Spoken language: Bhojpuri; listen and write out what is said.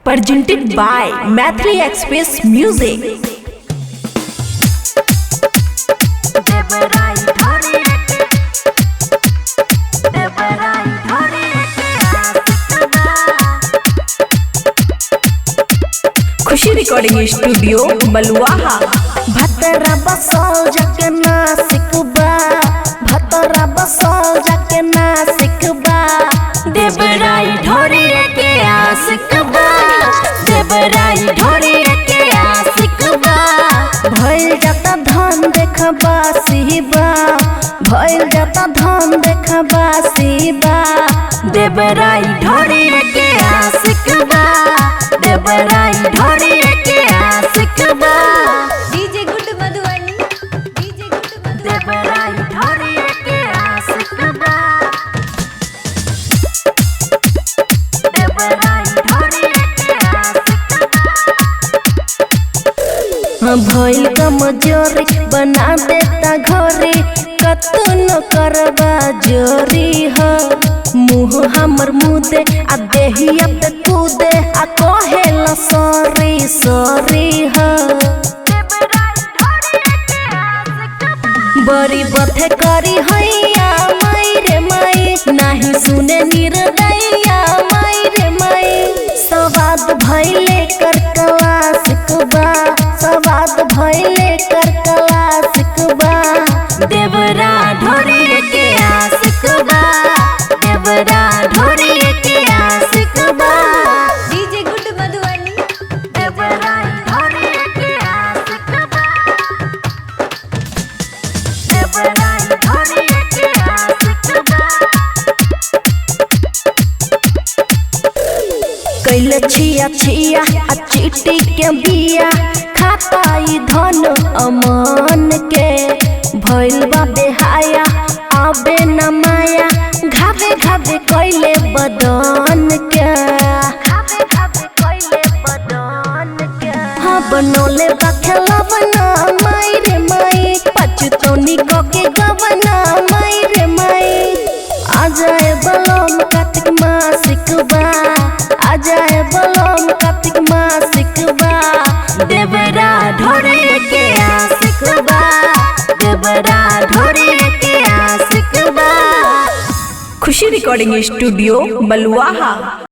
presented by Maithili Express Music. Khushi recording studio Baluaha. भतरा बसल जाके नासिक बा, भतरा बसल जाके नासिक बा, देवराई ढोरी के आशिक बा, देवराई ढोरी के आशिक बा। भइल जाता धन देखबा सिबा, भइल जाता धन देखबा सिबा, देवराई ढोरी के आशिक बा, देवराई ढोरी के आशिक बा। DJ good Madhubani, DJ good Madhubani, देवराई ढोरी के आशिक बा, देवराई ढोरी के आशिक बा। भइल कमजोरी बना देता घोरी, कतनो करबा जोरी हो। मुँह हमर मुदे आ देहिया पे कूदे आ कहेल सॉरी सॉरी हो। बड़ी बथे करी हैया माई रे माई, नाही सुने निर्दया माई रे माई। सवाद भइले कर क्लासिक बा, सवाद भइले कर क्लासिक बा, देवरा ढोरी के आशिक बा, देवरा ढोरी के आशिक बा। डीजे गुड मधुबनी, देवरा ढोरी के आशिक बा, देवरा ढोरी के आशिक बा। कैल छिया छिया आ चीटी के बिया, खाता ई धन अमन के। भइल बा बेहाया आबे न माया, घावे घावे कैले बदन के, घावे घावे कैले बदन के। हाँ बनोले बा खेलवना माई रे माई, पचतौनी के गवना माई रे माई। आ जाए बलम कार्तिक मासिक बा, आ जाए बलम कार्तिक मासिक बा, देवरा ढोरी के आशिक बा, देवरा ढोरी के आशिक बा। खुशी रिकॉर्डिंग स्टूडियो बलुआहा।